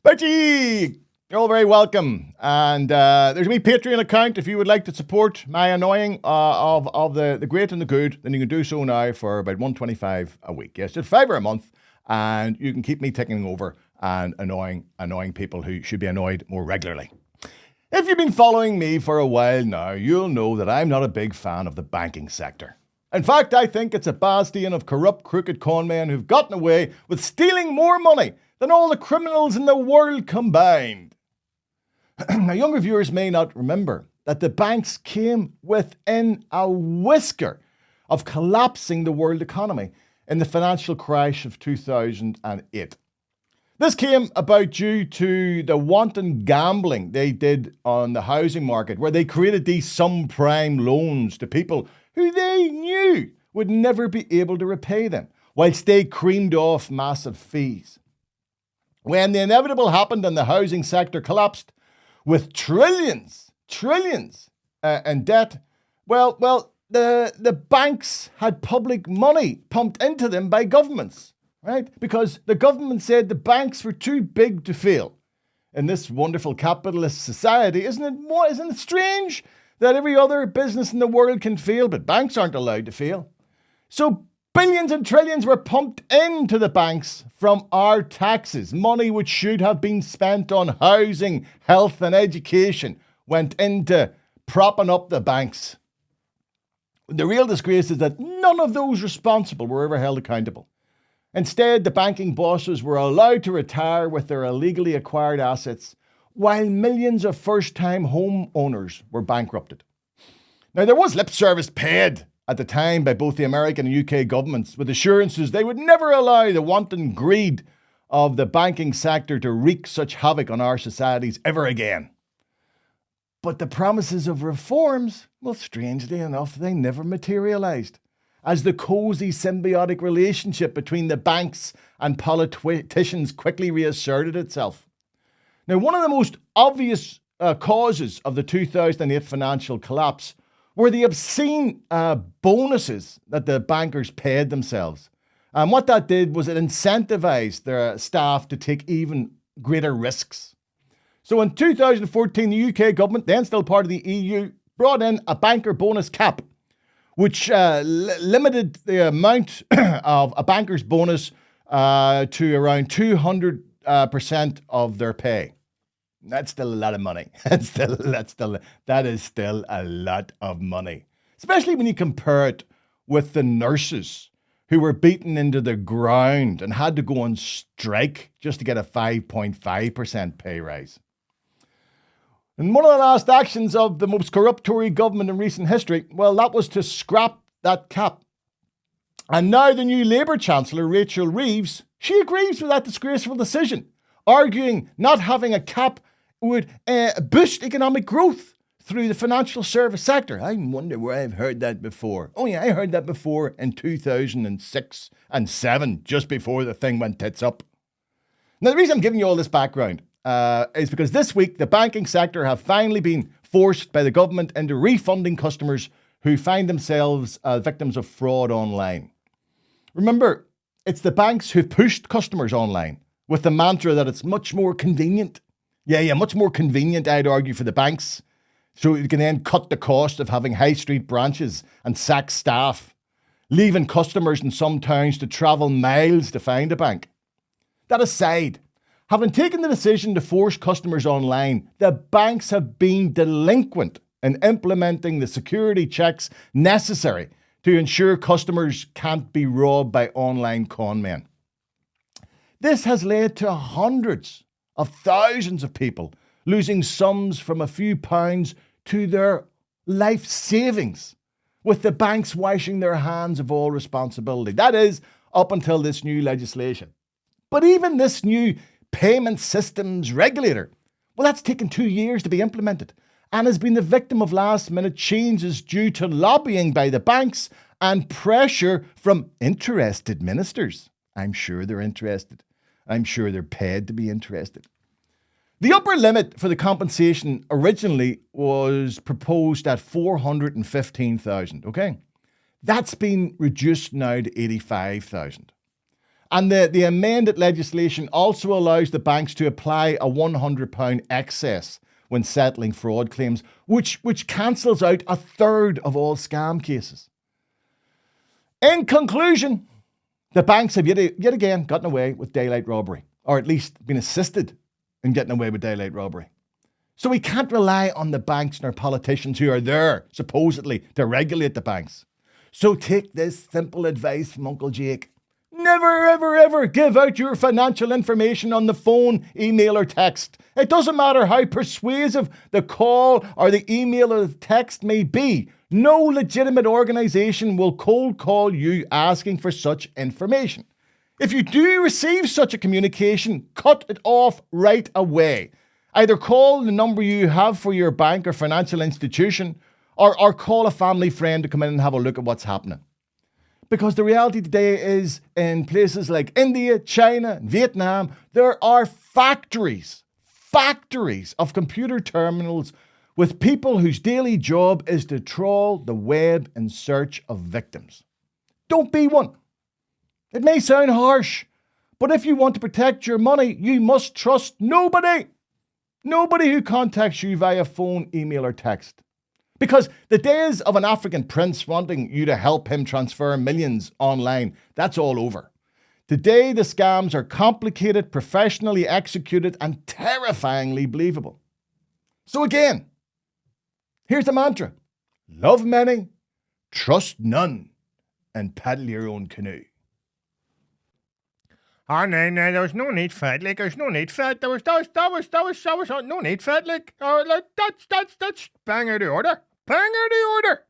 Betty, you're all very welcome. And there's a wee Patreon account if you would like to support my annoying of the great and the good. Then you can do so now for about $1.25 a week. Yes, just $5 a month, and you can keep me ticking over and annoying people who should be annoyed more regularly. If you've been following me for a while now, you'll know that I'm not a big fan of the banking sector. In fact, I think it's a bastion of corrupt, crooked conmen who've gotten away with stealing more money than all the criminals in the world combined. Now, younger viewers may not remember that the banks came within a whisker of collapsing the world economy in the financial crash of 2008. This came about due to the wanton gambling they did on the housing market, where they created these subprime loans to people who they knew would never be able to repay them, whilst they creamed off massive fees. When the inevitable happened and the housing sector collapsed with trillions in debt, the banks had public money pumped into them by governments, right? Because the government said the banks were too big to fail. In this wonderful capitalist society, isn't it strange that every other business in the world can fail, but banks aren't allowed to fail? So billions and trillions were pumped into the banks from our taxes. Money which should have been spent on housing, health and education went into propping up the banks. The real disgrace is that none of those responsible were ever held accountable. Instead, the banking bosses were allowed to retire with their illegally acquired assets, while millions of first-time homeowners were bankrupted. Now, there was lip service paid at the time by both the American and UK governments, with assurances they would never allow the wanton greed of the banking sector to wreak such havoc on our societies ever again. But the promises of reforms, well, strangely enough, they never materialised, as the cosy symbiotic relationship between the banks and politicians quickly reasserted itself. Now, one of the most obvious causes of the 2008 financial collapse were the obscene bonuses that the bankers paid themselves. And what that did was it incentivized their staff to take even greater risks. So in 2014, the UK government, then still part of the EU, brought in a banker bonus cap, which limited the amount of a banker's bonus to around 200% of their pay. That's still a lot of money. That is still a lot of money, especially when you compare it with the nurses who were beaten into the ground and had to go on strike just to get a 5.5% pay rise. And one of the last actions of the most corrupt Tory government in recent history, well, that was to scrap that cap. And now the new Labour Chancellor, Rachel Reeves, she agrees with that disgraceful decision, arguing not having a cap would boost economic growth through the financial service sector. I wonder where I've heard that before. Oh yeah, I heard that before in 2006 and 7, just before the thing went tits up. Now, the reason I'm giving you all this background is because this week the banking sector have finally been forced by the government into refunding customers who find themselves victims of fraud online. Remember, it's the banks who pushed customers online with the mantra that it's much more convenient. Yeah, much more convenient, I'd argue, for the banks, so you can then cut the cost of having high street branches and sack staff, leaving customers in some towns to travel miles to find a bank. That aside, having taken the decision to force customers online, the banks have been delinquent in implementing the security checks necessary to ensure customers can't be robbed by online conmen. This has led to hundreds of thousands of people losing sums from a few pounds to their life savings, with the banks washing their hands of all responsibility. That is, up until this new legislation. But even this new payment systems regulator, well, that's taken 2 years to be implemented and has been the victim of last-minute changes due to lobbying by the banks and pressure from interested ministers. I'm sure they're interested. I'm sure they're paid to be interested. The upper limit for the compensation originally was proposed at $415,000, okay? That's been reduced now to $85,000. And the amended legislation also allows the banks to apply a £100 excess when settling fraud claims, which cancels out a third of all scam cases. In conclusion, the banks have yet again gotten away with daylight robbery, or at least been assisted in getting away with daylight robbery. So we can't rely on the banks and our politicians who are there, supposedly, to regulate the banks. So take this simple advice from Uncle Jake. Never, ever, ever give out your financial information on the phone, email or text. It doesn't matter how persuasive the call or the email or the text may be. No legitimate organisation will cold call you asking for such information. If you do receive such a communication, cut it off right away. Either call the number you have for your bank or financial institution, or call a family friend to come in and have a look at what's happening. Because the reality today is, in places like India, China, and Vietnam, there are factories of computer terminals with people whose daily job is to trawl the web in search of victims. Don't be one. It may sound harsh, but if you want to protect your money, you must trust nobody. Nobody who contacts you via phone, email, or text. Because the days of an African prince wanting you to help him transfer millions online, that's all over. Today, the scams are complicated, professionally executed, and terrifyingly believable. So again, here's the mantra. Love many, trust none, and paddle your own canoe. Oh, no, there was no need for it. Like, there's no need for it. There was no need for it. Like, that's bang out the order. Bang out the order.